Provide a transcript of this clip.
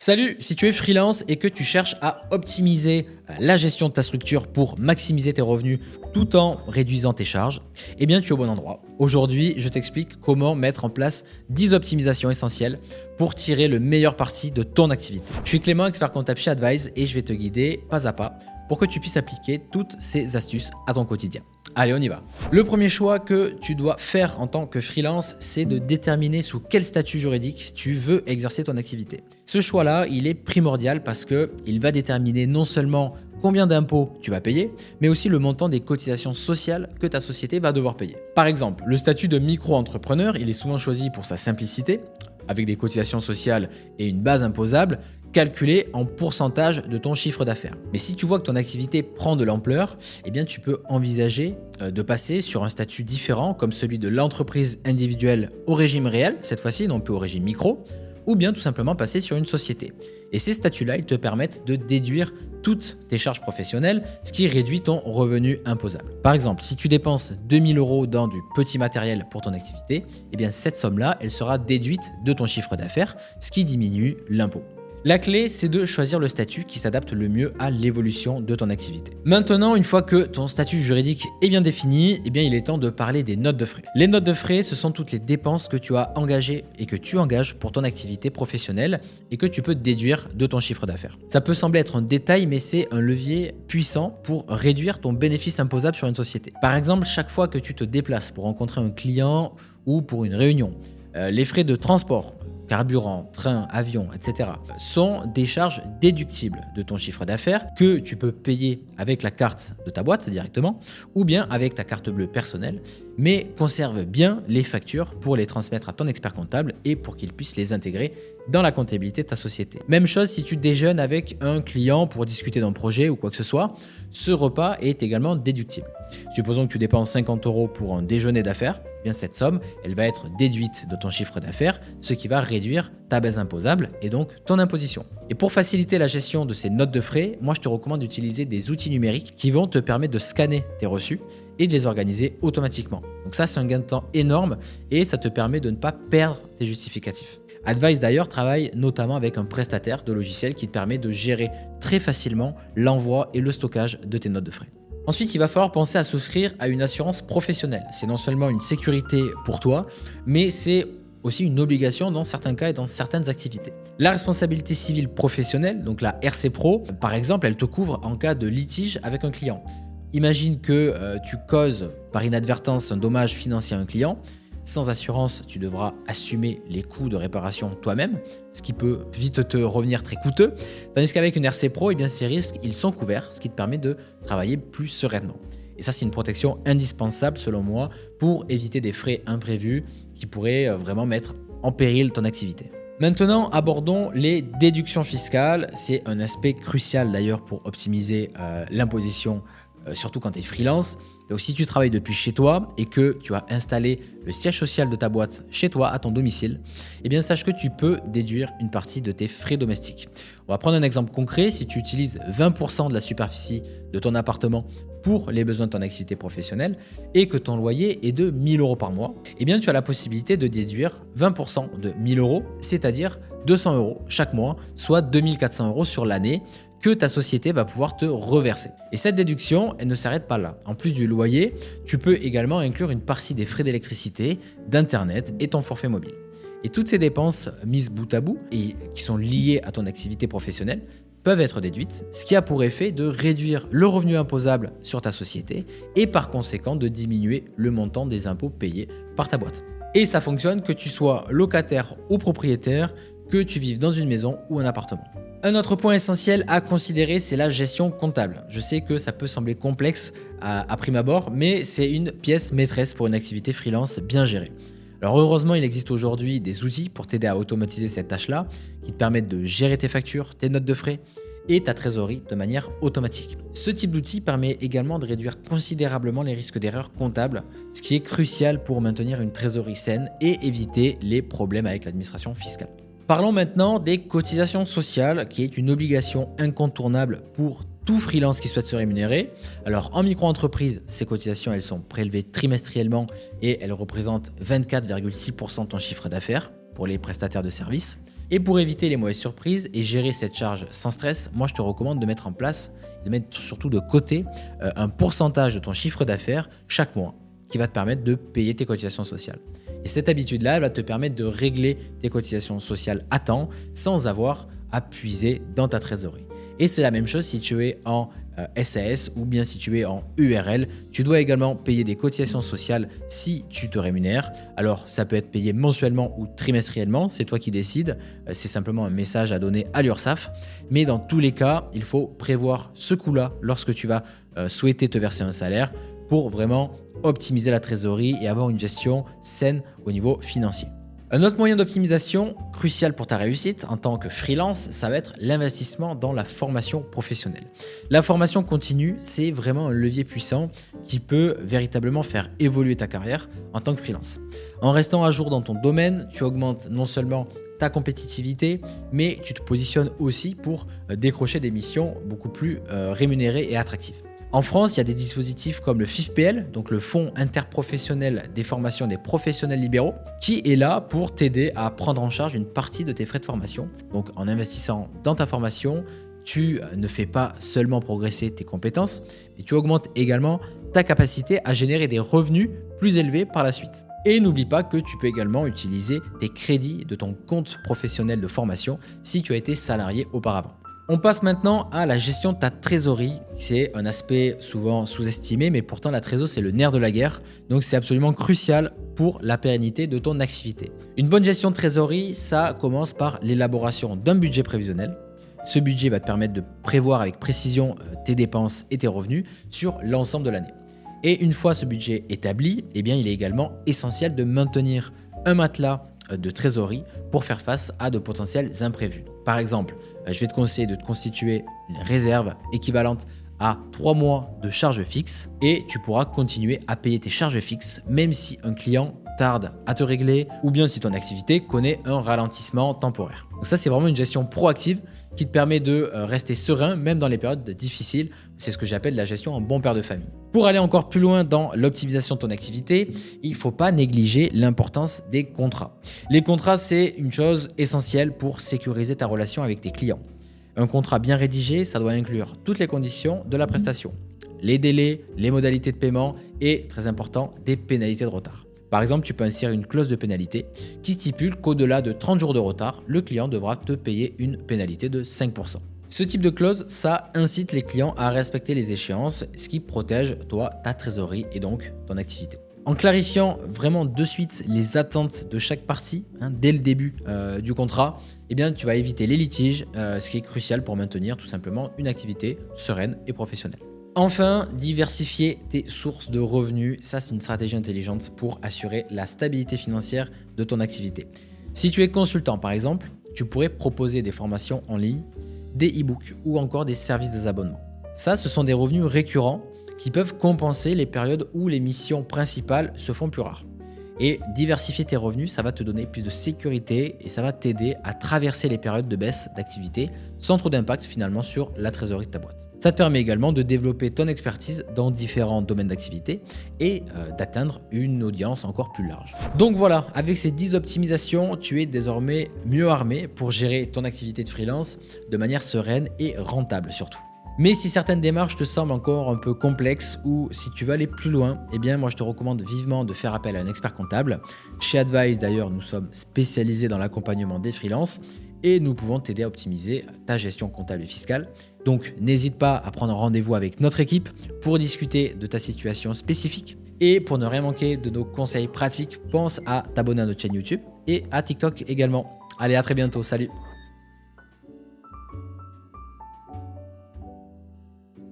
Salut, si tu es freelance et que tu cherches à optimiser la gestion de ta structure pour maximiser tes revenus tout en réduisant tes charges, eh bien tu es au bon endroit. Aujourd'hui, je t'explique comment mettre en place 10 optimisations essentielles pour tirer le meilleur parti de ton activité. Je suis Clément, expert comptable chez Advise et je vais te guider pas à pas pour que tu puisses appliquer toutes ces astuces à ton quotidien. Allez, on y va. Le premier choix que tu dois faire en tant que freelance, c'est de déterminer sous quel statut juridique tu veux exercer ton activité. Ce choix-là, il est primordial parce qu'il va déterminer non seulement combien d'impôts tu vas payer, mais aussi le montant des cotisations sociales que ta société va devoir payer. Par exemple, le statut de micro-entrepreneur, il est souvent choisi pour sa simplicité, avec des cotisations sociales et une base imposable, calculée en pourcentage de ton chiffre d'affaires. Mais si tu vois que ton activité prend de l'ampleur, eh bien tu peux envisager de passer sur un statut différent comme celui de l'entreprise individuelle au régime réel, cette fois-ci non plus au régime micro, ou bien tout simplement passer sur une société. Et ces statuts-là, ils te permettent de déduire toutes tes charges professionnelles, ce qui réduit ton revenu imposable. Par exemple, si tu dépenses 2000 € dans du petit matériel pour ton activité, eh bien cette somme-là, elle sera déduite de ton chiffre d'affaires, ce qui diminue l'impôt. La clé, c'est de choisir le statut qui s'adapte le mieux à l'évolution de ton activité. Maintenant, une fois que ton statut juridique est bien défini, eh bien, il est temps de parler des notes de frais. Les notes de frais, ce sont toutes les dépenses que tu as engagées et que tu engages pour ton activité professionnelle et que tu peux déduire de ton chiffre d'affaires. Ça peut sembler être un détail, mais c'est un levier puissant pour réduire ton bénéfice imposable sur une société. Par exemple, chaque fois que tu te déplaces pour rencontrer un client ou pour une réunion, les frais de transport, carburant, train, avion, etc. sont des charges déductibles de ton chiffre d'affaires que tu peux payer avec la carte de ta boîte directement ou bien avec ta carte bleue personnelle, mais conserve bien les factures pour les transmettre à ton expert comptable et pour qu'il puisse les intégrer dans la comptabilité de ta société. Même chose si tu déjeunes avec un client pour discuter d'un projet ou quoi que ce soit, ce repas est également déductible. Supposons que tu dépenses 50 € pour un déjeuner d'affaires, eh bien cette somme, elle va être déduite de ton chiffre d'affaires, ce qui va réduire ta base imposable et donc ton imposition. Et pour faciliter la gestion de ces notes de frais, moi je te recommande d'utiliser des outils numériques qui vont te permettre de scanner tes reçus et de les organiser automatiquement. Donc ça, c'est un gain de temps énorme et ça te permet de ne pas perdre tes justificatifs. Advise d'ailleurs travaille notamment avec un prestataire de logiciel qui te permet de gérer très facilement l'envoi et le stockage de tes notes de frais. Ensuite, il va falloir penser à souscrire à une assurance professionnelle. C'est non seulement une sécurité pour toi, mais c'est aussi une obligation dans certains cas et dans certaines activités. La responsabilité civile professionnelle, donc la RC Pro, par exemple, elle te couvre en cas de litige avec un client. Imagine que tu causes par inadvertance un dommage financier à un client. Sans assurance, tu devras assumer les coûts de réparation toi-même, ce qui peut vite te revenir très coûteux. Tandis qu'avec une RC Pro, eh bien, ces risques ils sont couverts, ce qui te permet de travailler plus sereinement. Et ça, c'est une protection indispensable selon moi pour éviter des frais imprévus qui pourraient vraiment mettre en péril ton activité. Maintenant, abordons les déductions fiscales. C'est un aspect crucial d'ailleurs pour optimiser l'imposition, surtout quand tu es freelance. Donc si tu travailles depuis chez toi et que tu as installé le siège social de ta boîte chez toi à ton domicile, eh bien sache que tu peux déduire une partie de tes frais domestiques. On va prendre un exemple concret. Si tu utilises 20% de la superficie de ton appartement pour les besoins de ton activité professionnelle et que ton loyer est de 1000 € par mois, eh bien tu as la possibilité de déduire 20% de 1000 €, c'est-à-dire 200 € chaque mois, soit 2400 € sur l'année, que ta société va pouvoir te reverser. Et cette déduction, elle ne s'arrête pas là. En plus du loyer, tu peux également inclure une partie des frais d'électricité, d'internet et ton forfait mobile. Et toutes ces dépenses mises bout à bout et qui sont liées à ton activité professionnelle peuvent être déduites, ce qui a pour effet de réduire le revenu imposable sur ta société et par conséquent de diminuer le montant des impôts payés par ta boîte. Et ça fonctionne que tu sois locataire ou propriétaire, que tu vives dans une maison ou un appartement. Un autre point essentiel à considérer, c'est la gestion comptable. Je sais que ça peut sembler complexe à prime abord, mais c'est une pièce maîtresse pour une activité freelance bien gérée. Alors heureusement, il existe aujourd'hui des outils pour t'aider à automatiser cette tâche-là, qui te permettent de gérer tes factures, tes notes de frais et ta trésorerie de manière automatique. Ce type d'outil permet également de réduire considérablement les risques d'erreurs comptables, ce qui est crucial pour maintenir une trésorerie saine et éviter les problèmes avec l'administration fiscale. Parlons maintenant des cotisations sociales, qui est une obligation incontournable pour tout freelance qui souhaite se rémunérer. Alors en micro-entreprise, ces cotisations elles sont prélevées trimestriellement et elles représentent 24,6% de ton chiffre d'affaires pour les prestataires de services. Et pour éviter les mauvaises surprises et gérer cette charge sans stress, moi je te recommande de mettre en place, de mettre surtout de côté un pourcentage de ton chiffre d'affaires chaque mois qui va te permettre de payer tes cotisations sociales. Et cette habitude-là, elle va te permettre de régler tes cotisations sociales à temps sans avoir à puiser dans ta trésorerie. Et c'est la même chose si tu es en SAS ou bien si tu es en URL. Tu dois également payer des cotisations sociales si tu te rémunères. Alors, ça peut être payé mensuellement ou trimestriellement, c'est toi qui décides. C'est simplement un message à donner à l'URSSAF. Mais dans tous les cas, il faut prévoir ce coût-là lorsque tu vas souhaiter te verser un salaire pour vraiment optimiser la trésorerie et avoir une gestion saine au niveau financier. Un autre moyen d'optimisation crucial pour ta réussite en tant que freelance, ça va être l'investissement dans la formation professionnelle. La formation continue, c'est vraiment un levier puissant qui peut véritablement faire évoluer ta carrière en tant que freelance. En restant à jour dans ton domaine, tu augmentes non seulement ta compétitivité, mais tu te positionnes aussi pour décrocher des missions beaucoup plus rémunérées et attractives. En France, il y a des dispositifs comme le FIFPL, donc le Fonds interprofessionnel des formations des professionnels libéraux, qui est là pour t'aider à prendre en charge une partie de tes frais de formation. Donc en investissant dans ta formation, tu ne fais pas seulement progresser tes compétences, mais tu augmentes également ta capacité à générer des revenus plus élevés par la suite. Et n'oublie pas que tu peux également utiliser tes crédits de ton compte professionnel de formation si tu as été salarié auparavant. On passe maintenant à la gestion de ta trésorerie. C'est un aspect souvent sous-estimé, mais pourtant la trésorerie, c'est le nerf de la guerre. Donc c'est absolument crucial pour la pérennité de ton activité. Une bonne gestion de trésorerie, ça commence par l'élaboration d'un budget prévisionnel. Ce budget va te permettre de prévoir avec précision tes dépenses et tes revenus sur l'ensemble de l'année. Et une fois ce budget établi, eh bien, il est également essentiel de maintenir un matelas de trésorerie pour faire face à de potentiels imprévus. Par exemple, je vais te conseiller de te constituer une réserve équivalente à 3 mois de charges fixes et tu pourras continuer à payer tes charges fixes même si un client tarde à te régler ou bien si ton activité connaît un ralentissement temporaire. Donc ça, c'est vraiment une gestion proactive qui te permet de rester serein même dans les périodes difficiles. C'est ce que j'appelle la gestion en bon père de famille. Pour aller encore plus loin dans l'optimisation de ton activité, il ne faut pas négliger l'importance des contrats. Les contrats, c'est une chose essentielle pour sécuriser ta relation avec tes clients. Un contrat bien rédigé, ça doit inclure toutes les conditions de la prestation, les délais, les modalités de paiement et, très important, des pénalités de retard. Par exemple, tu peux insérer une clause de pénalité qui stipule qu'au-delà de 30 jours de retard, le client devra te payer une pénalité de 5%. Ce type de clause, ça incite les clients à respecter les échéances, ce qui protège toi, ta trésorerie et donc ton activité. En clarifiant vraiment de suite les attentes de chaque partie, dès le début du contrat, eh bien, tu vas éviter les litiges, ce qui est crucial pour maintenir tout simplement une activité sereine et professionnelle. Enfin, diversifier tes sources de revenus, ça c'est une stratégie intelligente pour assurer la stabilité financière de ton activité. Si tu es consultant par exemple, tu pourrais proposer des formations en ligne, des e-books ou encore des services des abonnements. Ça, ce sont des revenus récurrents qui peuvent compenser les périodes où les missions principales se font plus rares. Et diversifier tes revenus, ça va te donner plus de sécurité et ça va t'aider à traverser les périodes de baisse d'activité sans trop d'impact finalement sur la trésorerie de ta boîte. Ça te permet également de développer ton expertise dans différents domaines d'activité et d'atteindre une audience encore plus large. Donc voilà, avec ces 10 optimisations, tu es désormais mieux armé pour gérer ton activité de freelance de manière sereine et rentable surtout. Mais si certaines démarches te semblent encore un peu complexes ou si tu veux aller plus loin, eh bien moi je te recommande vivement de faire appel à un expert comptable. Chez Advice d'ailleurs, nous sommes spécialisés dans l'accompagnement des freelances et nous pouvons t'aider à optimiser ta gestion comptable et fiscale. Donc n'hésite pas à prendre rendez-vous avec notre équipe pour discuter de ta situation spécifique. Et pour ne rien manquer de nos conseils pratiques, pense à t'abonner à notre chaîne YouTube et à TikTok également. Allez, à très bientôt, salut!